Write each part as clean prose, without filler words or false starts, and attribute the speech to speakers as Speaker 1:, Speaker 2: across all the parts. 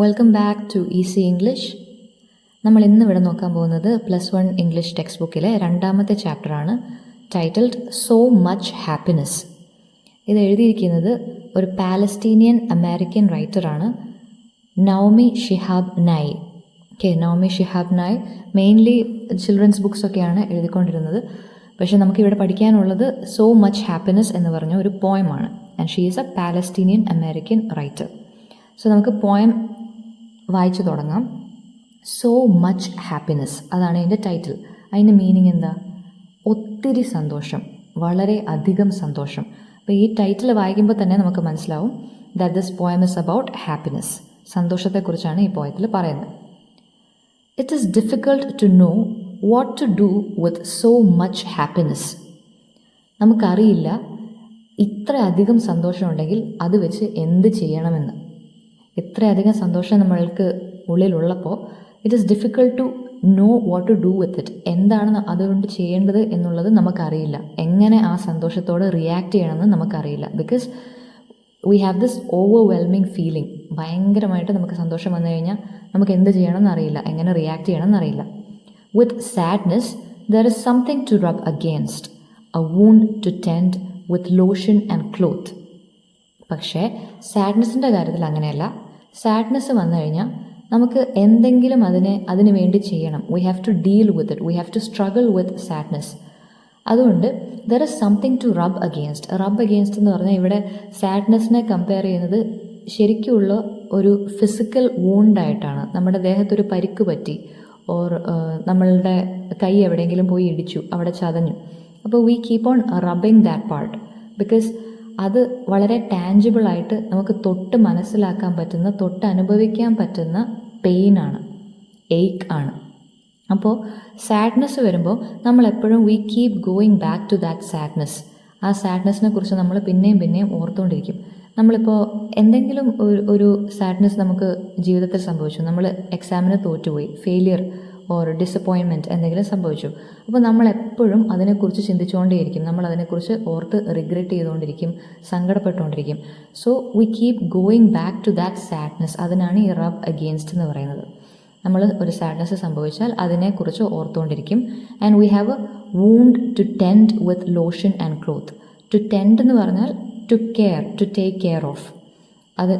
Speaker 1: Welcome back to easy English. നമ്മൾ ഇന്ന് ഇവിടെ നോക്കാൻ പോകുന്നത് +1 ഇംഗ്ലീഷ് ടെക്സ്റ്റ് ബുക്കിലെ 2ാമത്തെ ചാപ്റ്ററാണ്, ടൈറ്റിൽഡ് സോ മച്ച് ഹാപ്പിനെസ്. ഇത് എഴുതിയിരിക്കുന്നത് ഒരു പാലസ്തീനിയൻ അമേരിക്കൻ റൈറ്ററാണ്, നവോമി ഷിഹാബ് നായി. നവോമി ഷിഹാബ് നായി മെയിൻലി ചിൽഡ്രൻസ് ബുക്സൊക്കെയാണ് എഴുതിക്കൊണ്ടിരുന്നത്. പക്ഷേ നമുക്കിവിടെ പഠിക്കാനുള്ളത് സോ മച്ച് ഹാപ്പിനെസ് എന്ന് പറഞ്ഞ ഒരു പോയമാണ്. And she is a Palestinian American writer. So നമുക്ക് പോയം വായിച്ചു തുടങ്ങാം. സോ മച്ച് ഹാപ്പിനെസ്, അതാണ് അതിൻ്റെ ടൈറ്റിൽ. അതിൻ്റെ മീനിങ് എന്താ? ഒത്തിരി സന്തോഷം, വളരെ അധികം സന്തോഷം. അപ്പോൾ ഈ ടൈറ്റിൽ വായിക്കുമ്പോൾ തന്നെ നമുക്ക് മനസ്സിലാവും that this poem is about happiness. സന്തോഷത്തെക്കുറിച്ചാണ് ഈ പോയത്തിൽ പറയുന്നത്. It is difficult to know what to do with so much happiness. നമുക്കറിയില്ല ഇത്രയധികം സന്തോഷമുണ്ടെങ്കിൽ അത് വെച്ച് എന്ത് ചെയ്യണമെന്ന്. ഇത്രയധികം സന്തോഷം നമ്മൾക്ക് ഉള്ളിലുള്ളപ്പോൾ it is difficult to know what to do with it. എന്താണ് അതുകൊണ്ട് ചെയ്യേണ്ടത് എന്നുള്ളത് നമുക്കറിയില്ല. എങ്ങനെ ആ സന്തോഷത്തോട് റിയാക്ട് ചെയ്യണമെന്ന് നമുക്കറിയില്ല. Because we have this overwhelming feeling. ഭയങ്കരമായിട്ട് നമുക്ക് സന്തോഷം വന്നു കഴിഞ്ഞാൽ നമുക്ക് എന്ത് ചെയ്യണമെന്ന് അറിയില്ല, എങ്ങനെ റിയാക്ട് ചെയ്യണമെന്ന് അറിയില്ല. With sadness there is something to rub against, a wound to tend with lotion and cloth. പക്ഷേ സാഡ്നെസ്സിൻ്റെ കാര്യത്തിൽ അങ്ങനെയല്ല. സാഡ്നെസ് വന്നു കഴിഞ്ഞാൽ നമുക്ക് എന്തെങ്കിലും അതിന് വേണ്ടി ചെയ്യണം. We have to deal with it, we have to struggle with sadness. അതുകൊണ്ട് there is something to rub against. Rub against എന്ന് പറഞ്ഞാൽ ഇവിടെ സാഡ്നെസ്സിനെ കമ്പയർ ചെയ്യുന്നത് ശരിക്കുള്ള ഒരു ഫിസിക്കൽ വൂണ്ടായിട്ടാണ്. നമ്മുടെ ദേഹത്തൊരു പരിക്ക് പറ്റി, ഓർ നമ്മളുടെ കൈ എവിടെയെങ്കിലും പോയി ഇടിച്ചു, അവിടെ ചതഞ്ഞു. അപ്പോൾ V keep on rubbing that part because അത് വളരെ ടാഞ്ചിബിളായിട്ട് നമുക്ക് തൊട്ട് മനസ്സിലാക്കാൻ പറ്റുന്ന, തൊട്ട് അനുഭവിക്കാൻ പറ്റുന്ന പെയിനാണ്, എയ്ക്ക് ആണ്. അപ്പോൾ സാഡ്നെസ് വരുമ്പോൾ നമ്മളെപ്പോഴും we keep going back to that sadness. ആ സാഡ്നെസ്സിനെ കുറിച്ച് നമ്മൾ പിന്നെയും ഓർത്തുകൊണ്ടിരിക്കും. നമ്മളിപ്പോൾ എന്തെങ്കിലും ഒരു സാഡ്നെസ് നമുക്ക് ജീവിതത്തിൽ സംഭവിച്ചു, നമ്മൾ എക്സാമിന് തോറ്റുപോയി, ഫെയിലിയർ ഓർ ഡിസപ്പോയിൻമെൻറ്റ് എന്തെങ്കിലും സംഭവിച്ചു. അപ്പോൾ നമ്മളെപ്പോഴും അതിനെക്കുറിച്ച് ചിന്തിച്ചുകൊണ്ടേയിരിക്കും, നമ്മൾ അതിനെക്കുറിച്ച് ഓർത്ത് റിഗ്രറ്റ് ചെയ്തുകൊണ്ടിരിക്കും, സങ്കടപ്പെട്ടുകൊണ്ടിരിക്കും. So we keep going back to that sadness. അതിനാണ് ഈ റബ് അഗെയിൻസ്റ്റ് എന്ന് പറയുന്നത്. നമ്മൾ ഒരു സാഡ്നെസ് സംഭവിച്ചാൽ അതിനെക്കുറിച്ച് ഓർത്തുകൊണ്ടിരിക്കും. And we have a wound to tend with lotion and cloth. To tend എന്ന് പറഞ്ഞാൽ to care, to take care of. അത്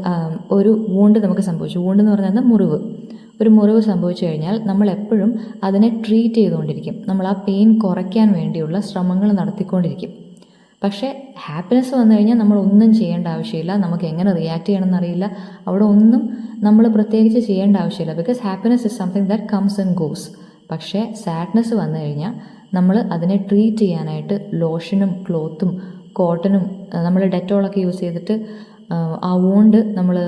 Speaker 1: ഒരു വൂണ്ട് നമുക്ക് സംഭവിച്ചു. വൂണ്ട് എന്ന് പറഞ്ഞാൽ ഒരു മുറിവ് സംഭവിച്ചു കഴിഞ്ഞാൽ നമ്മൾ എപ്പോഴും അതിനെ ട്രീറ്റ് ചെയ്തുകൊണ്ടിരിക്കും. നമ്മൾ ആ പെയിൻ കുറയ്ക്കാൻ വേണ്ടിയുള്ള ശ്രമങ്ങൾ നടത്തിക്കൊണ്ടിരിക്കും. പക്ഷേ ഹാപ്പിനെസ് വന്നു കഴിഞ്ഞാൽ നമ്മൾ ഒന്നും ചെയ്യേണ്ട ആവശ്യമില്ല, നമുക്ക് എങ്ങനെ റിയാക്ട് ചെയ്യണമെന്ന് അറിയില്ല, അവിടെ ഒന്നും നമ്മൾ പ്രത്യേകിച്ച് ചെയ്യേണ്ട ആവശ്യമില്ല. Because happiness is something that comes and goes. പക്ഷേ സാഡ്നെസ് വന്നു കഴിഞ്ഞാൽ നമ്മൾ അതിനെ ട്രീറ്റ് ചെയ്യാനായിട്ട് ലോഷനും ക്ലോത്തും കോട്ടനും നമ്മൾ ഡെറ്റോളൊക്കെ യൂസ് ചെയ്തിട്ട് ആ വൂണ്ട് നമ്മൾ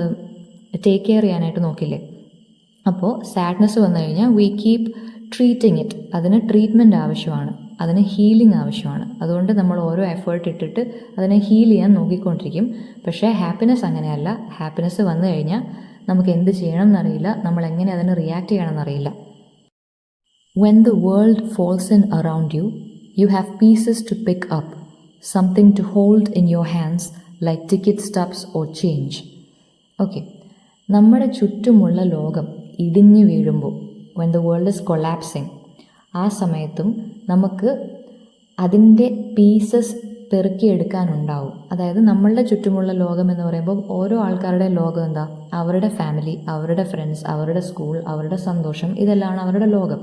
Speaker 1: ടേക്ക് കെയർ ചെയ്യാനായിട്ട് നോക്കില്ലേ. അപ്പോൾ സാഡ്നെസ് വന്നു കഴിഞ്ഞാൽ വി കീപ് ട്രീറ്റിങ് ഇറ്റ്. അതിന് ട്രീറ്റ്മെൻറ്റ് ആവശ്യമാണ്, അതിന് ഹീലിംഗ് ആവശ്യമാണ്. അതുകൊണ്ട് നമ്മൾ ഓരോ എഫേർട്ട് ഇട്ടിട്ട് അതിനെ ഹീൽ ചെയ്യാൻ നോക്കിക്കൊണ്ടിരിക്കും. പക്ഷേ ഹാപ്പിനെസ് അങ്ങനെയല്ല. ഹാപ്പിനെസ് വന്നു കഴിഞ്ഞാൽ നമുക്ക് എന്ത് ചെയ്യണം എന്നറിയില്ല, നമ്മൾ എങ്ങനെ അതിന് റിയാക്ട് ചെയ്യണം എന്നറിയില്ല. When the world falls in around you, you have pieces to pick up, something to hold in your hands like ticket stubs or change. Okay, നമ്മുടെ ചുറ്റുമുള്ള ലോകം ഇടിഞ്ഞു വീഴുമ്പോൾ, when the world is collapsing, ആ സമയത്തും നമുക്ക് അതിൻ്റെ പീസസ് പെറുക്കിയെടുക്കാനുണ്ടാവും. അതായത് നമ്മളുടെ ചുറ്റുമുള്ള ലോകം എന്ന് പറയുമ്പോൾ ഓരോ ആൾക്കാരുടെ ലോകം എന്താ? അവരുടെ ഫാമിലി, അവരുടെ ഫ്രണ്ട്സ്, അവരുടെ സ്കൂൾ, അവരുടെ സന്തോഷം, ഇതെല്ലാമാണ് അവരുടെ ലോകം.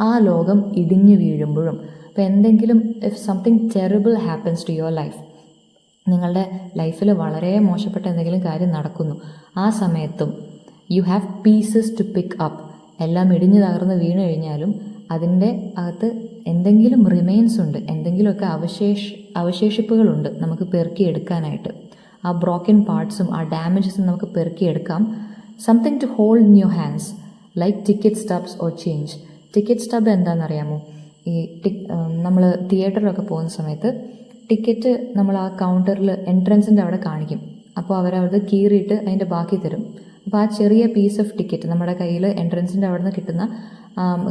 Speaker 1: ആ ലോകം ഇടിഞ്ഞു വീഴുമ്പോഴും, ഇപ്പോൾ എന്തെങ്കിലും if something terrible happens to your life, നിങ്ങളുടെ ലൈഫിൽ വളരെ മോശപ്പെട്ട എന്തെങ്കിലും കാര്യം നടക്കുന്നു, ആ സമയത്തും you have pieces to pick up. എല്ലാം ഇടിഞ്ഞു തകർന്ന് വീണ് കഴിഞ്ഞാലും അതിൻ്റെ അകത്ത് എന്തെങ്കിലും റിമെയിൻസ് ഉണ്ട്, എന്തെങ്കിലുമൊക്കെ അവശേഷിപ്പുകളുണ്ട് നമുക്ക് പെറുക്കിയെടുക്കാനായിട്ട്. ആ ബ്രോക്കൻ പാർട്സും ആ ഡാമേജസും നമുക്ക് പെറുക്കിയെടുക്കാം. Something to hold in your hands like ticket stubs or change. Ticket stub എന്താണെന്നറിയാമോ? ഈ നമ്മൾ തിയേറ്ററിലൊക്കെ പോകുന്ന സമയത്ത് ടിക്കറ്റ് നമ്മൾ ആ കൗണ്ടറിൽ എൻട്രൻസിൻ്റെ അവിടെ കാണിക്കും. അപ്പോൾ അവരത് കീറിയിട്ട് അതിൻ്റെ ബാക്കി തരും. അപ്പോൾ ആ ചെറിയ പീസ് ഓഫ് ടിക്കറ്റ് നമ്മുടെ കയ്യിൽ എൻട്രൻസിൻ്റെ അവിടെ നിന്ന് കിട്ടുന്ന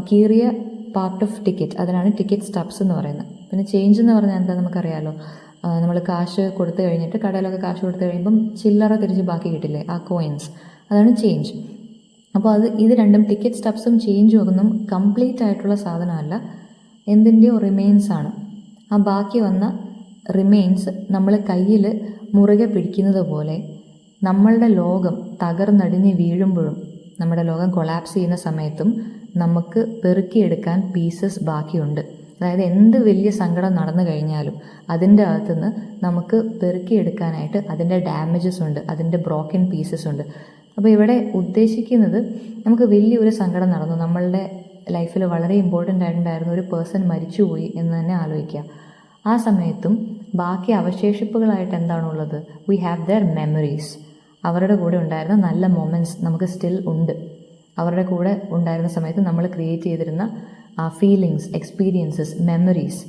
Speaker 1: കീറിയ പാർട്ട് ഓഫ് ടിക്കറ്റ്, അതിനാണ് ടിക്കറ്റ് സ്റ്റബ്സ് എന്ന് പറയുന്നത്. പിന്നെ ചേഞ്ച് എന്ന് പറഞ്ഞാൽ എന്താ നമുക്കറിയാമല്ലോ. നമ്മൾ കാശ് കൊടുത്തു കഴിഞ്ഞിട്ട്, കടയിലൊക്കെ കാശ് കൊടുത്തു കഴിയുമ്പം ചില്ലറ തിരിച്ച് ബാക്കി കിട്ടില്ലേ, ആ കോയിൻസ്, അതാണ് ചേഞ്ച്. അപ്പോൾ ഇത് രണ്ടും ടിക്കറ്റ് സ്റ്റബ്സും ചേഞ്ചും ഒന്നും കംപ്ലീറ്റ് ആയിട്ടുള്ള സാധനമല്ല, എന്തിൻ്റെയോ റിമെയിൻസ് ആണ്. ആ ബാക്കി വന്ന റിമെയിൻസ് നമ്മൾ കയ്യിൽ മുറുകെ പിടിക്കുന്നത് പോലെ നമ്മളുടെ ലോകം തകർന്നടിഞ്ഞ് വീഴുമ്പോഴും, നമ്മുടെ ലോകം കൊളാപ്സ് ചെയ്യുന്ന സമയത്തും നമുക്ക് പെറുക്കിയെടുക്കാൻ പീസസ് ബാക്കിയുണ്ട്. അതായത് എന്ത് വലിയ സങ്കടം നടന്നു കഴിഞ്ഞാലും അതിൻ്റെ അകത്തുനിന്ന് നമുക്ക് പെറുക്കിയെടുക്കാനായിട്ട് അതിൻ്റെ ഡാമേജസ് ഉണ്ട്, അതിൻ്റെ ബ്രോക്കൺ പീസസ് ഉണ്ട്. അപ്പോൾ ഇവിടെ ഉദ്ദേശിക്കുന്നത്, നമുക്ക് വലിയൊരു സങ്കടം നടന്നു, നമ്മളുടെ ലൈഫിൽ വളരെ ഇമ്പോർട്ടൻ്റ് ആയിട്ടുണ്ടായിരുന്ന ഒരു പേഴ്സൺ മരിച്ചുപോയി എന്ന് തന്നെ ആലോചിക്കുക. ആ സമയത്തും ബാക്കി അവശേഷിപ്പുകളായിട്ട് എന്താണുള്ളത്? We have their memories. അവരുടെ കൂടെ ഉണ്ടായിരുന്ന നല്ല മൊമെൻറ്റ്സ് നമുക്ക് സ്റ്റിൽ ഉണ്ട്. അവരുടെ കൂടെ ഉണ്ടായിരുന്ന സമയത്ത് നമ്മൾ ക്രിയേറ്റ് ചെയ്തിരുന്ന ഫീലിങ്സ്, എക്സ്പീരിയൻസസ്, മെമ്മറീസ്,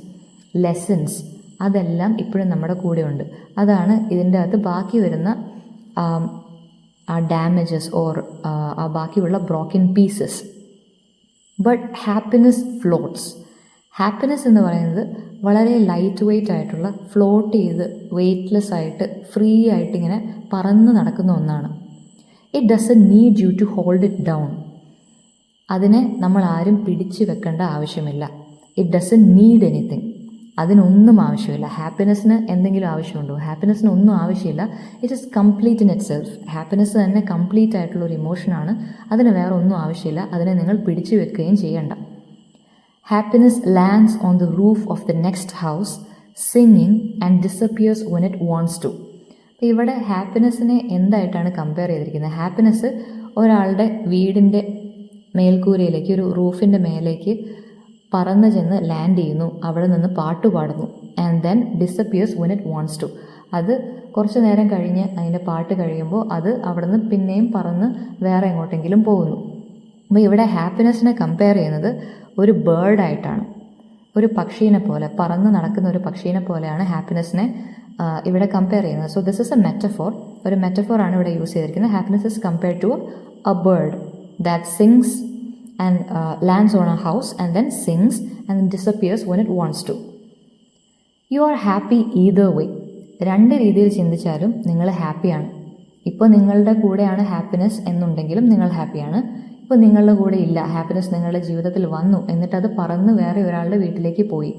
Speaker 1: ലെസൺസ്, അതെല്ലാം ഇപ്പോഴും നമ്മുടെ കൂടെ ഉണ്ട്. അതാണ് ഇതിൻ്റെ അകത്ത് ബാക്കി വരുന്ന ആ ഡാമേജസ് ഓർ ആ ബാക്കിയുള്ള broken pieces. But happiness floats. Happiness എന്ന് പറയുന്നത് വളരെ ലൈറ്റ് വെയ്റ്റ് ആയിട്ടുള്ള, ഫ്ലോട്ട് ചെയ്ത് വെയ്റ്റ്ലെസ് ആയിട്ട് ഫ്രീ ആയിട്ട് ഇങ്ങനെ പറന്ന് നടക്കുന്ന ഒന്നാണ്. It doesn't need you to hold it down. അതിനെ നമ്മൾ ആരും പിടിച്ചു വെക്കേണ്ട ആവശ്യമില്ല. It doesn't need anything. അതിനൊന്നും ആവശ്യമില്ല. ഹാപ്പിനെസ്സിന് എന്തെങ്കിലും ആവശ്യമുണ്ടോ? ഹാപ്പിനെസ്സിന് ഒന്നും ആവശ്യമില്ല. It is complete in itself. Happiness തന്നെ കംപ്ലീറ്റ് ആയിട്ടുള്ള ഒരു ഇമോഷനാണ്. അതിന് വേറെ ഒന്നും ആവശ്യമില്ല. അതിനെ നിങ്ങൾ പിടിച്ചു വെക്കുകയും ചെയ്യണ്ട. Happiness lands on the roof of the next house singing and disappears when it wants to. അപ്പോൾ ഇവിടെ ഹാപ്പിനെസ്സിനെ എന്തായിട്ടാണ് കമ്പയർ ചെയ്തിരിക്കുന്നത്? ഹാപ്പിനെസ് ഒരാളുടെ വീടിൻ്റെ മേൽക്കൂരയിലേക്ക്, ഒരു റൂഫിൻ്റെ മേലേക്ക് പറന്ന് ചെന്ന് ലാൻഡ് ചെയ്യുന്നു, അവിടെ നിന്ന് പാട്ട് പാടുന്നു. And then disappears when it wants to. അത് കുറച്ച് നേരം കഴിഞ്ഞ് അതിൻ്റെ പാട്ട് കഴിയുമ്പോൾ അത് അവിടെ നിന്ന് പിന്നെയും പറന്ന് വേറെ എങ്ങോട്ടെങ്കിലും പോകുന്നു. അപ്പോൾ ഇവിടെ ഹാപ്പിനെസ്സിനെ കമ്പയർ ചെയ്യുന്നത് ഒരു ബേർഡായിട്ടാണ്, ഒരു പക്ഷീനെ പോലെ, പറന്ന് നടക്കുന്ന ഒരു പക്ഷീനെ പോലെയാണ് ഹാപ്പിനെസ്സിനെ ഇവിടെ കമ്പയർ ചെയ്യുന്നത്. So this is a metaphor. ഒരു മെറ്റഫോറാണ് ഇവിടെ യൂസ് ചെയ്തിരിക്കുന്നത്. Happiness is compared to a bird that sings and lands on a house and then sings and disappears when it wants to. You are happy either way. രണ്ട് രീതിയിൽ ചിന്തിച്ചാലും നിങ്ങൾ ഹാപ്പിയാണ്. ഇപ്പോൾ നിങ്ങളുടെ കൂടെയാണ് ഹാപ്പിനെസ് എന്നുണ്ടെങ്കിലും നിങ്ങൾ ഹാപ്പിയാണ്. ഇപ്പോൾ നിങ്ങളുടെ കൂടെ ഇല്ല, ഹാപ്പിനെസ് നിങ്ങളുടെ ജീവിതത്തിൽ വന്നു, എന്നിട്ടത് പറന്ന് വേറെ ഒരാളുടെ വീട്ടിലേക്ക് പോയി,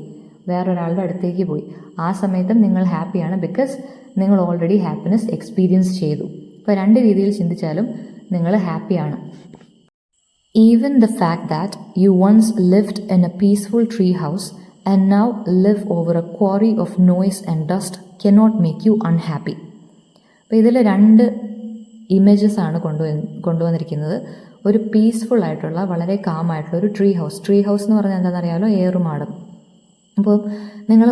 Speaker 1: വേറൊരാളുടെ അടുത്തേക്ക് പോയി, ആ സമയത്തും നിങ്ങൾ ഹാപ്പിയാണ്. ബിക്കോസ് നിങ്ങൾ ഓൾറെഡി ഹാപ്പിനെസ് എക്സ്പീരിയൻസ് ചെയ്തു. ഇപ്പോൾ രണ്ട് രീതിയിൽ ചിന്തിച്ചാലും നിങ്ങൾ ഹാപ്പിയാണ്. Even the fact that you once lived in a peaceful tree house and now live over a quarry of noise and dust cannot make you unhappy. അപ്പോൾ ഇതിൽ രണ്ട് ഇമേജസ് ആണ് കൊണ്ടുവന്നിരിക്കുന്നത്. ഒരു പീസ്ഫുൾ ആയിട്ടുള്ള, വളരെ കാം ആയിട്ടുള്ള ഒരു ട്രീ ഹൗസ്. ട്രീ ഹൗസ് എന്ന് പറഞ്ഞാൽ എന്താണെന്നറിയാമല്ലോ? ഏറുമാടം. അപ്പോൾ നിങ്ങൾ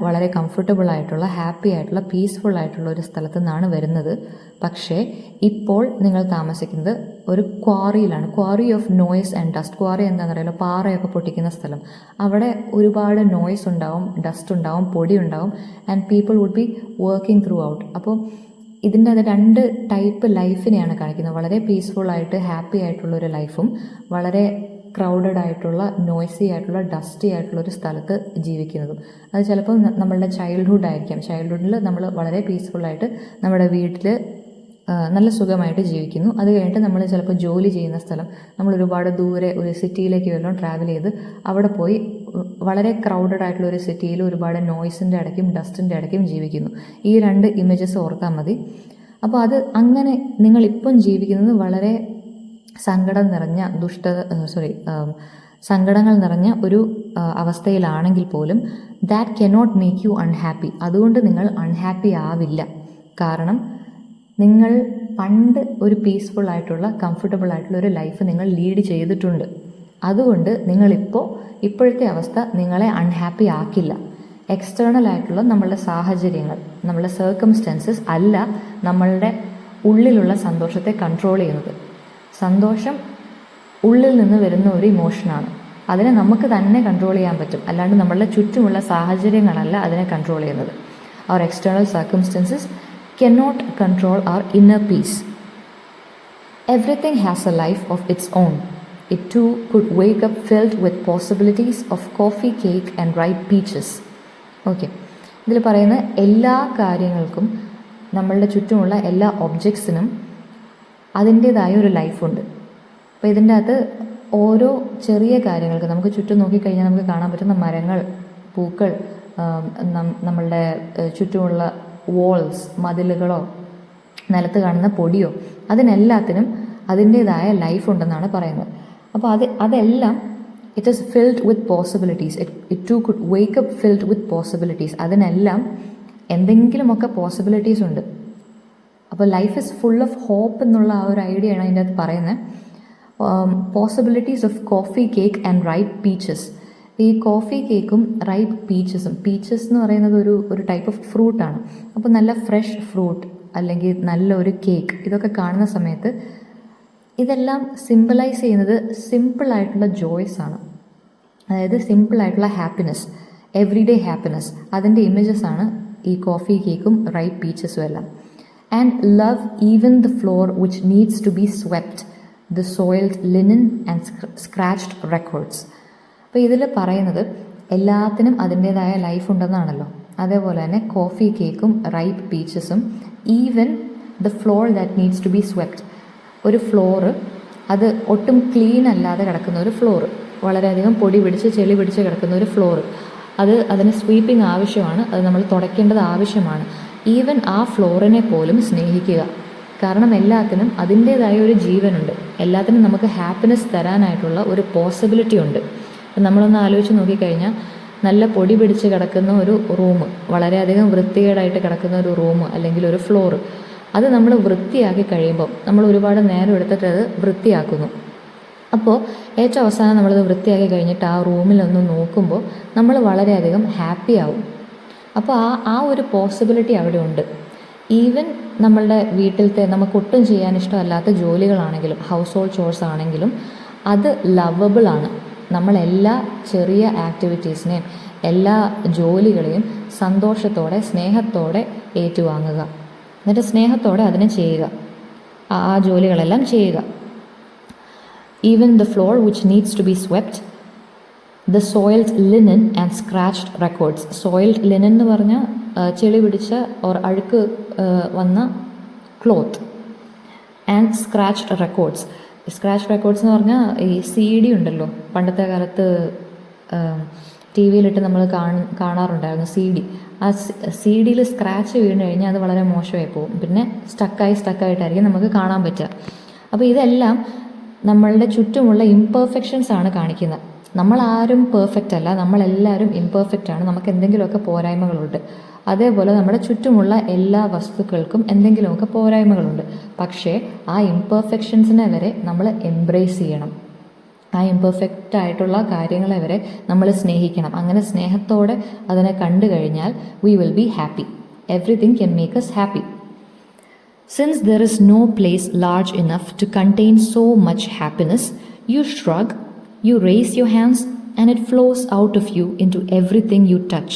Speaker 1: വളരെ കംഫർട്ടബിൾ ആയിട്ടുള്ള, ഹാപ്പി ആയിട്ടുള്ള, പീസ്ഫുൾ ആയിട്ടുള്ള ഒരു സ്ഥലത്തു നിന്നാണ് വരുന്നത്. പക്ഷേ ഇപ്പോൾ നിങ്ങൾ താമസിക്കുന്നത് ഒരു ക്വാറിയിലാണ്. Quarry of noise and dust. Quarry എന്താണെന്ന് അറിയാലോ? പാറയൊക്കെ പൊട്ടിക്കുന്ന സ്ഥലം. അവിടെ ഒരുപാട് നോയ്സ് ഉണ്ടാവും, ഡസ്റ്റ് ഉണ്ടാവും, പൊടി ഉണ്ടാവും, and people would be working throughout. അപ്പോൾ ഇതിൻ്റെ അത് രണ്ട് ടൈപ്പ് ലൈഫിനെയാണ് കാണിക്കുന്നത്. വളരെ പീസ്ഫുൾ ആയിട്ട് ഹാപ്പി ആയിട്ടുള്ള ഒരു ലൈഫും വളരെ ക്രൗഡഡ് ആയിട്ടുള്ള, നോയ്സി ആയിട്ടുള്ള, ഡസ്റ്റി ആയിട്ടുള്ള ഒരു സ്ഥലത്ത് ജീവിക്കുന്നതും. അത് ചിലപ്പോൾ നമ്മളുടെ ചൈൽഡ്ഹുഡ് ആയിരിക്കാം. ചൈൽഡ്ഹുഡിൽ നമ്മൾ വളരെ പീസ്ഫുള്ളായിട്ട് നമ്മുടെ വീട്ടിൽ നല്ല സുഖമായിട്ട് ജീവിക്കുന്നു. അത് കഴിഞ്ഞിട്ട് നമ്മൾ ചിലപ്പോൾ ജോലി ചെയ്യുന്ന സ്ഥലം, നമ്മൾ ഒരുപാട് ദൂരെ ഒരു സിറ്റിയിലേക്ക് വല്ലതും ട്രാവൽ ചെയ്ത് അവിടെ പോയി വളരെ ക്രൗഡഡ് ആയിട്ടുള്ള ഒരു സിറ്റിയിൽ ഒരുപാട് നോയ്സിൻ്റെ ഇടയ്ക്കും ഡസ്റ്റിൻ്റെ ഇടയ്ക്കും ജീവിക്കുന്നു. ഈ രണ്ട് ഇമേജസ് ഓർത്താൽ മതി. അപ്പോൾ അത് അങ്ങനെ നിങ്ങളിപ്പം ജീവിക്കുന്നത് വളരെ സങ്കടം നിറഞ്ഞ സങ്കടങ്ങൾ നിറഞ്ഞ ഒരു അവസ്ഥയിലാണെങ്കിൽ പോലും that cannot make you unhappy. അതുകൊണ്ട് നിങ്ങൾ അൺഹാപ്പി ആവില്ല. കാരണം നിങ്ങൾ പണ്ട് ഒരു പീസ്ഫുൾ ആയിട്ടുള്ള, കംഫർട്ടബിൾ ആയിട്ടുള്ള ഒരു ലൈഫ് നിങ്ങൾ ലീഡ് ചെയ്തിട്ടുണ്ട്. അതുകൊണ്ട് ഇപ്പോഴത്തെ അവസ്ഥ നിങ്ങളെ അൺഹാപ്പി ആക്കില്ല. എക്സ്റ്റേണൽ ആയിട്ടുള്ള നമ്മളുടെ സാഹചര്യങ്ങൾ, നമ്മളുടെ സർക്കംസ്റ്റൻസസ് അല്ല നമ്മളുടെ ഉള്ളിലുള്ള സന്തോഷത്തെ കൺട്രോൾ ചെയ്യുന്നത്. സന്തോഷം ഉള്ളിൽ നിന്ന് വരുന്ന ഒരു ഇമോഷനാണ്. അതിനെ നമുക്ക് തന്നെ കൺട്രോൾ ചെയ്യാൻ പറ്റും. അല്ലാണ്ട് നമ്മളുടെ ചുറ്റുമുള്ള സാഹചര്യങ്ങളല്ല അതിനെ കൺട്രോൾ ചെയ്യുന്നത്. അവർ external circumstances cannot control our inner peace. Everything has a life of its own. It too could wake up filled with possibilities of coffee, cake and ripe peaches. Okay, ഇതിൽ പറയുന്ന എല്ലാ കാര്യങ്ങൾക്കും, നമ്മളുടെ ചുറ്റുമുള്ള എല്ലാ ഒബ്ജക്ട്സിനും അതിൻ്റേതായ ഒരു ലൈഫുണ്ട്. അപ്പോൾ ഇതിൻ്റെ അകത്ത് ഓരോ ചെറിയ കാര്യങ്ങൾക്ക് നമുക്ക് ചുറ്റും നോക്കിക്കഴിഞ്ഞാൽ നമുക്ക് കാണാൻ പറ്റുന്ന മരങ്ങൾ, പൂക്കൾ, നമ്മളുടെ ചുറ്റുമുള്ള വാൾസ്, മതിലുകളോ നിലത്ത് കാണുന്ന പൊടിയോ, അതിനെല്ലാത്തിനും അതിൻ്റേതായ ലൈഫ് ഉണ്ടെന്നാണ് പറയുന്നത്. അപ്പോൾ അതെല്ലാം it is filled with possibilities. It too could wake up filled with possibilities. അതിനെല്ലാം എന്തെങ്കിലുമൊക്കെ പോസിബിലിറ്റീസ് ഉണ്ട്. അപ്പോൾ life is full of hope എന്നുള്ള ആ ഒരു ഐഡിയയാണ് അതിൻ്റെ അകത്ത് പറയുന്നത്. Possibilities of coffee cake and ripe peaches. ഈ കോഫി കേക്കും റൈപ്പ് പീച്ചസും, പീച്ചസ് എന്ന് പറയുന്നത് ഒരു ടൈപ്പ് ഓഫ് ഫ്രൂട്ടാണ്. അപ്പോൾ നല്ല ഫ്രഷ് ഫ്രൂട്ട് അല്ലെങ്കിൽ നല്ലൊരു കേക്ക്, ഇതൊക്കെ കാണുന്ന സമയത്ത് ഇതെല്ലാം സിംബലൈസ് ചെയ്യുന്നത് സിമ്പിളായിട്ടുള്ള ജോയ്സ് ആണ്. അതായത് സിമ്പിളായിട്ടുള്ള ഹാപ്പിനെസ്, എവറി ഡേ ഹാപ്പിനെസ്, അതിൻ്റെ ഇമേജസ് ആണ് ഈ കോഫി കേക്കും റൈപ്പ് പീച്ചസും എല്ലാം. And love even the floor which needs to be swept, the soiled linen and scratched records. അപ്പോൾ ഇതിൽ പറയുന്നത് എല്ലാത്തിനും അതിൻ്റേതായ ലൈഫ് ഉണ്ടെന്നാണല്ലോ. അതേപോലെ തന്നെ കോഫി കേക്കും റൈപ്പ് പീച്ചസും even the floor that needs to be swept. ഒരു ഫ്ലോറ് അത് ഒട്ടും ക്ലീൻ അല്ലാതെ കിടക്കുന്ന ഒരു ഫ്ലോറ്, വളരെയധികം പൊടി പിടിച്ച് ചെളി പിടിച്ച് കിടക്കുന്ന ഒരു ഫ്ലോറ്, അതിന് സ്വീപ്പിംഗ് ആവശ്യമാണ്, അത് നമ്മൾ തുടയ്ക്കേണ്ടത് ആവശ്യമാണ്. ഈവൻ ആ ഫ്ലോറിനെ പോലും സ്നേഹിക്കുക. കാരണം എല്ലാത്തിനും അതിൻ്റേതായ ഒരു ജീവനുണ്ട്. എല്ലാത്തിനും നമുക്ക് ഹാപ്പിനെസ് തരാനായിട്ടുള്ള ഒരു പോസിബിലിറ്റി ഉണ്ട്. നമ്മളൊന്ന് ആലോചിച്ച് നോക്കിക്കഴിഞ്ഞാൽ നല്ല പൊടി പിടിച്ച് കിടക്കുന്ന ഒരു റൂം, വളരെയധികം വൃത്തികേടായിട്ട് കിടക്കുന്ന ഒരു റൂം അല്ലെങ്കിൽ ഒരു ഫ്ലോറ്, അത് നമ്മൾ വൃത്തിയാക്കി കഴിയുമ്പോൾ നമ്മൾ ഒരുപാട് നേരം എടുത്തിട്ട് അത് വൃത്തിയാക്കുന്നു. അപ്പോൾ ഏറ്റവും അവസാനം നമ്മളത് വൃത്തിയാക്കി കഴിഞ്ഞിട്ട് ആ റൂമിലൊന്ന് നോക്കുമ്പോൾ നമ്മൾ വളരെയധികം ഹാപ്പി ആവും. അപ്പോൾ ആ ഒരു പോസിബിലിറ്റി അവിടെ ഉണ്ട്. ഈവൻ നമ്മളുടെ വീട്ടിലത്തെ നമുക്കൊട്ടും ചെയ്യാൻ ഇഷ്ടമല്ലാത്ത ജോലികളാണെങ്കിലും ഹൗസ് ഹോൾഡ് ചോർസ് ആണെങ്കിലും അത് ലവബിൾ ആണ്. നമ്മളെല്ലാ ചെറിയ ആക്ടിവിറ്റീസിനെയും എല്ലാ ജോലികളെയും സന്തോഷത്തോടെ സ്നേഹത്തോടെ ഏറ്റുവാങ്ങുക. എന്നിട്ട് സ്നേഹത്തോടെ അതിനെ ചെയ്യുക, ആ ജോലികളെല്ലാം ചെയ്യുക. Even the floor which needs to be swept, the soiled linen and scratched records. Soiled linen എന്ന് പറഞ്ഞാൽ ചെളി പിടിച്ച അഴുക്ക് വന്ന cloth. And scratched records. Scratch records എന്ന് പറഞ്ഞാൽ ഈ CD ഉണ്ടല്ലോ, പണ്ടത്തെ കാലത്ത് TV യിലിട്ട് നമ്മൾ കാണാറുണ്ടായിരുന്നു CD. ആ CD സ്ക്രാച്ച് വീണ് കഴിഞ്ഞാൽ അത് വളരെ മോശമായി പോകും. പിന്നെ സ്റ്റക്കായിട്ടായിരിക്കും നമുക്ക് കാണാൻ പറ്റുക. അപ്പോൾ ഇതെല്ലാം നമ്മളുടെ ചുറ്റുമുള്ള ഇംപെർഫെക്ഷൻസ് ആണ് കാണിക്കുന്നത്. നമ്മളാരും പെർഫെക്റ്റ് അല്ല, നമ്മളെല്ലാവരും ഇംപെർഫെക്റ്റ് ആണ്. നമുക്ക് എന്തെങ്കിലുമൊക്കെ പോരായ്മകളുണ്ട്. അതേപോലെ നമ്മുടെ ചുറ്റുമുള്ള എല്ലാ വസ്തുക്കൾക്കും എന്തെങ്കിലുമൊക്കെ പോരായ്മകളുണ്ട്. പക്ഷേ ആ ഇംപെർഫെക്ഷൻസിനെ വരെ നമ്മൾ എംബ്രേസ് ചെയ്യണം. ആ ഇംപെർഫെക്റ്റ് ആയിട്ടുള്ള കാര്യങ്ങളെ വരെ നമ്മൾ സ്നേഹിക്കണം. അങ്ങനെ സ്നേഹത്തോടെ അതിനെ കണ്ടു കഴിഞ്ഞാൽ we will be happy. Everything can make us happy. Since there is no place large enough to contain so much happiness, you shrug, you raise your hands, and it flows out of you into everything you touch.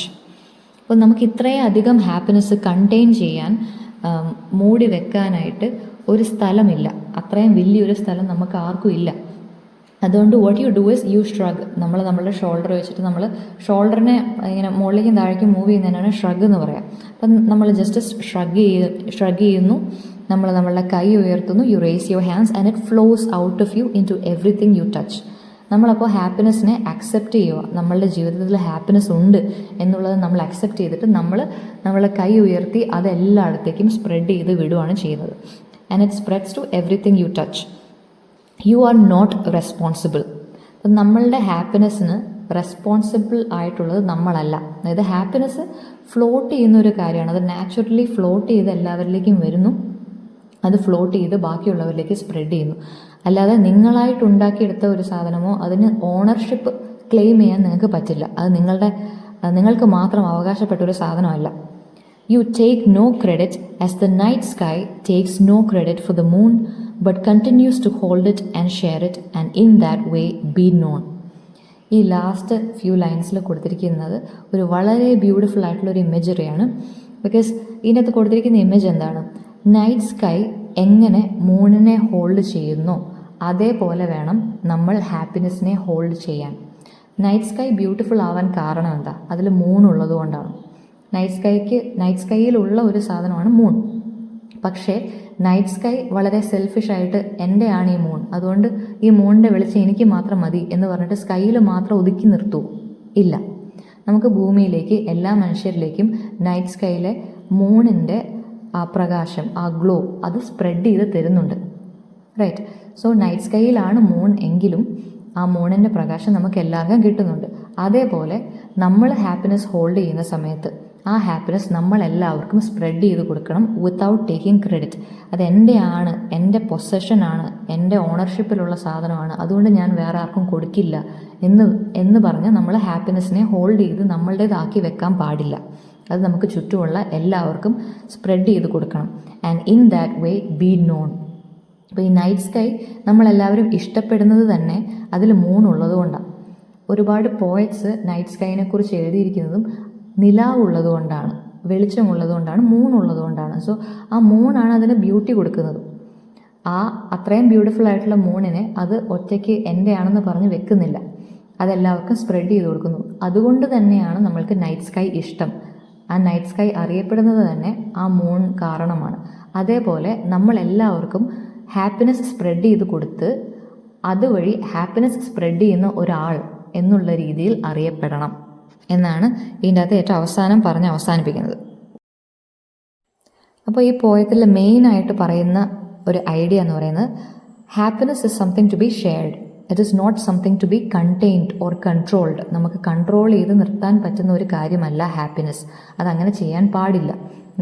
Speaker 1: അപ്പോൾ നമുക്ക് ഇത്രയും അധികം happiness contain ചെയ്യാൻ, മൂടി വെക്കാനായിട്ട് ഒരു സ്ഥലമില്ല. അത്രയും വലിയൊരു സ്ഥലം നമുക്ക് ആർക്കും ഇല്ല. അതുകൊണ്ട് what you do is you shrug. നമ്മളുടെ ഷോൾഡർ വെച്ചിട്ട് നമ്മൾ ഷോൾഡറിനെ ഇങ്ങനെ മുകളിലേക്കും താഴേക്കും മൂവ് ചെയ്യുന്നതിനാണ് ഷ്രഗ് എന്ന് പറയാം. അപ്പം നമ്മൾ ജസ്റ്റ് ഷ്രഗ് ചെയ്യുന്നു, നമ്മളുടെ കൈ ഉയർത്തുന്നു. You raise your hands and it flows out of you into everything you touch. നമ്മളപ്പോൾ ഹാപ്പിനെസ്സിനെ അക്സെപ്റ്റ് ചെയ്യുക. നമ്മളുടെ ജീവിതത്തിൽ ഹാപ്പിനെസ് ഉണ്ട് എന്നുള്ളത് നമ്മൾ അക്സെപ്റ്റ് ചെയ്തിട്ട് നമ്മളെ കൈ ഉയർത്തി അതെല്ലായിടത്തേക്കും സ്പ്രെഡ് ചെയ്ത് വിടുകയാണ് ചെയ്യുന്നത്. And it spreads to everything you touch. You are not responsible. അപ്പം നമ്മളുടെ ഹാപ്പിനെസ്സിന് റെസ്പോൺസിബിൾ ആയിട്ടുള്ളത് നമ്മളല്ല. അതായത് ഹാപ്പിനെസ് ഫ്ലോട്ട് ചെയ്യുന്ന ഒരു കാര്യമാണ്. അത് നാച്ചുറലി ഫ്ലോട്ട് ചെയ്ത് എല്ലാവരിലേക്കും വരുന്നു, അത് ഫ്ലോട്ട് ചെയ്ത് ബാക്കിയുള്ളവരിലേക്ക് സ്പ്രെഡ് ചെയ്യുന്നു. അല്ലാതെ നിങ്ങളായിട്ടുണ്ടാക്കിയെടുത്ത ഒരു സാധനമോ അതിന് ഓണർഷിപ്പ് ക്ലെയിം ചെയ്യാൻ നിങ്ങൾക്ക് പറ്റില്ല. അത് നിങ്ങൾക്ക് മാത്രം അവകാശപ്പെട്ട ഒരു സാധനമല്ല. You take no credit as the night sky takes no credit for the moon but continues to hold it and share it and in that way be known. ഈ ലാസ്റ്റ് ഫ്യൂ ലൈൻസിൽ കൊടുത്തിരിക്കുന്നത് ഒരു വളരെ ബ്യൂട്ടിഫുൾ ആയിട്ടുള്ളൊരു ഇമേജറിയാണ്. Because ഇതിനകത്ത് കൊടുത്തിരിക്കുന്ന image എന്താണ്? Night sky എങ്ങനെ മൂണിനെ ഹോൾഡ് ചെയ്യുന്നു അതേപോലെ വേണം നമ്മൾ ഹാപ്പിനെസ്സിനെ ഹോൾഡ് ചെയ്യാൻ. നൈറ്റ് സ്കൈ ബ്യൂട്ടിഫുൾ ആവാൻ കാരണം എന്താ? അതിൽ മൂൺ ഉള്ളത് കൊണ്ടാണ്. നൈറ്റ് സ്കൈയിലുള്ള ഒരു സാധനമാണ് മൂൺ. പക്ഷേ നൈറ്റ് സ്കൈ വളരെ സെൽഫിഷായിട്ട് എൻ്റെയാണ് ഈ മൂൺ, അതുകൊണ്ട് ഈ മൂണിൻ്റെ വെളിച്ചം എനിക്ക് മാത്രം മതി എന്ന് പറഞ്ഞിട്ട് സ്കൈയിൽ മാത്രം ഒതുക്കി നിർത്തൂ. ഇല്ല, നമുക്ക് ഭൂമിയിലേക്ക് എല്ലാ മനുഷ്യരിലേക്കും നൈറ്റ് സ്കൈയിലെ മൂണിൻ്റെ ആ പ്രകാശം, ആ ഗ്ലോ അത് സ്പ്രെഡ് ചെയ്ത് തരുന്നുണ്ട്. റൈറ്റ്. സോ നൈറ്റ് സ്കൈയിലാണ് മൂൺ എങ്കിലും ആ മൂണിൻ്റെ പ്രകാശം നമുക്ക് എല്ലാവർക്കും കിട്ടുന്നുണ്ട്. അതേപോലെ നമ്മൾ ഹാപ്പിനെസ് ഹോൾഡ് ചെയ്യുന്ന സമയത്ത് ആ ഹാപ്പിനെസ് നമ്മളെല്ലാവർക്കും സ്പ്രെഡ് ചെയ്ത് കൊടുക്കണം വിത്തൗട്ട് ടേക്കിംഗ് ക്രെഡിറ്റ്. അത് എൻ്റെയാണ്, എൻ്റെ പൊസഷനാണ്, എൻ്റെ ഓണർഷിപ്പിലുള്ള സാധനമാണ്, അതുകൊണ്ട് ഞാൻ വേറെ ആർക്കും കൊടുക്കില്ല എന്ന് പറഞ്ഞ് നമ്മൾ ഹാപ്പിനെസ്സിനെ ഹോൾഡ് ചെയ്ത് നമ്മളുടേതാക്കി വെക്കാൻ പാടില്ല. അത് നമുക്ക് ചുറ്റുമുള്ള എല്ലാവർക്കും സ്പ്രെഡ് ചെയ്ത് കൊടുക്കണം. And in that way be non. അപ്പോൾ ഈ നൈറ്റ് സ്കൈ നമ്മളെല്ലാവരും ഇഷ്ടപ്പെടുന്നത് തന്നെ അതിൽ മൂണുള്ളത് കൊണ്ടാണ്. ഒരുപാട് പോയറ്റ്സ് നൈറ്റ് സ്കൈനെ കുറിച്ച് എഴുതിയിരിക്കുന്നതും നിലാവുള്ളത് കൊണ്ടാണ്, വെളിച്ചമുള്ളത് കൊണ്ടാണ്, മൂണുള്ളത് കൊണ്ടാണ്. സോ ആ മൂണാണ് അതിന് ബ്യൂട്ടി കൊടുക്കുന്നത്. അത്രയും ബ്യൂട്ടിഫുൾ ആയിട്ടുള്ള മൂണിനെ അത് ഒറ്റയ്ക്ക് എൻ്റെയാണെന്ന് പറഞ്ഞ് വെക്കുന്നില്ല, അതെല്ലാവർക്കും സ്പ്രെഡ് ചെയ്ത് കൊടുക്കുന്നു. അതുകൊണ്ട് തന്നെയാണ് നമ്മൾക്ക് നൈറ്റ് സ്കൈ ഇഷ്ടം. ആ നൈറ്റ് സ്കൈ അറിയപ്പെടുന്നത് തന്നെ ആ മൂൺ കാരണമാണ്. അതേപോലെ നമ്മളെല്ലാവർക്കും ഹാപ്പിനെസ് സ്പ്രെഡ് ചെയ്ത് കൊടുത്ത് അതുവഴി ഹാപ്പിനെസ് സ്പ്രെഡ് ചെയ്യുന്ന ഒരാൾ എന്നുള്ള രീതിയിൽ അറിയപ്പെടണം എന്നാണ് ഇതിൻ്റെ അകത്ത് ഏറ്റവും അവസാനം പറഞ്ഞ് അവസാനിപ്പിക്കുന്നത്. അപ്പോൾ ഈ പോയത്തിൽ മെയിനായിട്ട് പറയുന്ന ഒരു ഐഡിയ എന്ന് പറയുന്നത് happiness is something to be shared. It is not something to be contained or controlled. നമുക്ക് കൺട്രോൾ ചെയ്ത് നിർത്താൻ പറ്റുന്ന ഒരു കാര്യമല്ല ഹാപ്പിനെസ്. അതങ്ങനെ ചെയ്യാൻ പാടില്ല.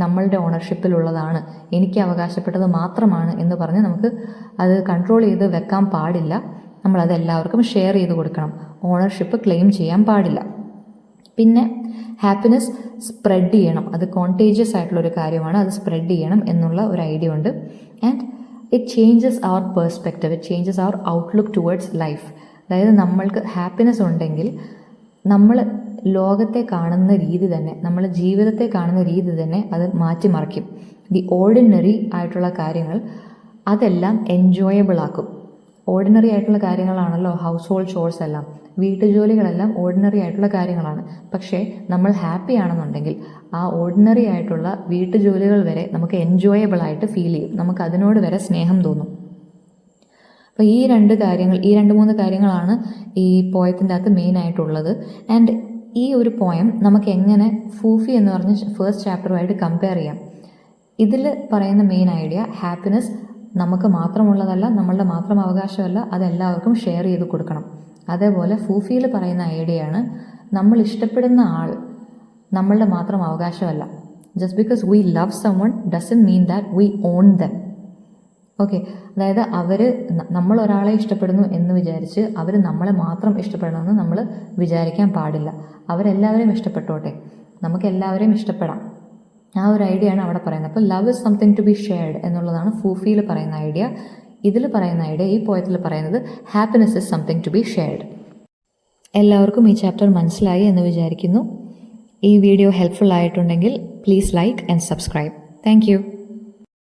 Speaker 1: നമ്മളുടെ ഓണർഷിപ്പിലുള്ളതാണ്, എനിക്ക് അവകാശപ്പെട്ടത് മാത്രമാണ് എന്ന് പറഞ്ഞ് നമുക്ക് അത് കൺട്രോൾ ചെയ്ത് വെക്കാൻ പാടില്ല. നമ്മളത് എല്ലാവർക്കും ഷെയർ ചെയ്ത് കൊടുക്കണം. ഓണർഷിപ്പ് ക്ലെയിം ചെയ്യാൻ പാടില്ല. പിന്നെ ഹാപ്പിനെസ് സ്പ്രെഡ് ചെയ്യണം. അത് കോൺടേജിയസ് ആയിട്ടുള്ളൊരു കാര്യമാണ്, അത് സ്പ്രെഡ് ചെയ്യണം എന്നുള്ള ഒരു ഐഡിയ ഉണ്ട്. And it changes our perspective, it changes our outlook towards life. അതായത് നമ്മൾക്ക് ഹാപ്പിനെസ് ഉണ്ടെങ്കിൽ നമ്മൾ ലോകത്തെ കാണുന്ന രീതി തന്നെ, നമ്മൾ ജീവിതത്തെ കാണുന്ന രീതി തന്നെ അത് മാറ്റിമറിക്കും. ദി ഓർഡിനറി ആയിട്ടുള്ള കാര്യങ്ങൾ അതെല്ലാം എൻജോയബിൾ ആക്കും. ഓർഡിനറി ആയിട്ടുള്ള കാര്യങ്ങളാണല്ലോ ഹൗസ് ഹോൾഡ് ചോർസ് എല്ലാം, വീട്ടുജോലികളെല്ലാം ഓർഡിനറി ആയിട്ടുള്ള കാര്യങ്ങളാണ്. പക്ഷേ നമ്മൾ ഹാപ്പി ആണെന്നുണ്ടെങ്കിൽ ആ ഓർഡിനറി ആയിട്ടുള്ള വീട്ടുജോലികൾ വരെ നമുക്ക് എൻജോയബിൾ ആയിട്ട് ഫീൽ ചെയ്യും, നമുക്ക് അതിനോട് വരെ സ്നേഹം തോന്നും. അപ്പോൾ ഈ രണ്ട് മൂന്ന് കാര്യങ്ങളാണ് ഈ പോയത്തിൻ്റെ അകത്ത് മെയിനായിട്ടുള്ളത്. ആൻഡ് ഈ ഒരു പോയം നമുക്ക് എങ്ങനെ ഫൂഫി എന്ന് പറഞ്ഞ ഫസ്റ്റ് ചാപ്റ്ററുമായിട്ട് കമ്പയർ ചെയ്യാം. ഇതിൽ പറയുന്ന മെയിൻ ഐഡിയ ഹാപ്പിനെസ് നമുക്ക് മാത്രമുള്ളതല്ല, നമ്മളുടെ മാത്രം അവകാശമല്ല, അതെല്ലാവർക്കും ഷെയർ ചെയ്ത് കൊടുക്കണം. അതേപോലെ ഫൂഫിയിൽ പറയുന്ന ഐഡിയയാണ് നമ്മൾ ഇഷ്ടപ്പെടുന്ന ആൾ നമ്മളുടെ മാത്രം അവകാശമല്ല. Just because we love someone doesn't mean that we own them. Okay, അതായത് നമ്മൾ ഒരാളെ ഇഷ്ടപ്പെടുന്നു എന്ന് വിചാരിച്ച് അവർ നമ്മളെ മാത്രം ഇഷ്ടപ്പെടണമെന്ന് നമ്മൾ വിചാരിക്കാൻ പാടില്ല. അവരെല്ലാവരെയും ഇഷ്ടപ്പെട്ടോട്ടെ, നമുക്ക് എല്ലാവരെയും ഇഷ്ടപ്പെടാം. ആ ഒരു ഐഡിയ ആണ് അവിടെ പറയുന്നത്. അപ്പോൾ love is something to be shared എന്നുള്ളതാണ് ഫൂഫിയിൽ പറയുന്ന ഐഡിയ. ഇതിൽ പറയുന്ന ഐഡിയ, ഈ പോയത്തിൽ പറയുന്നത് happiness is something to be shared. എല്ലാവർക്കും ഈ ചാപ്റ്റർ മനസ്സിലായി എന്ന് വിചാരിക്കുന്നു. ഈ വീഡിയോ ഹെൽപ്ഫുൾ ആയിട്ടുണ്ടെങ്കിൽ please like and subscribe. Thank U.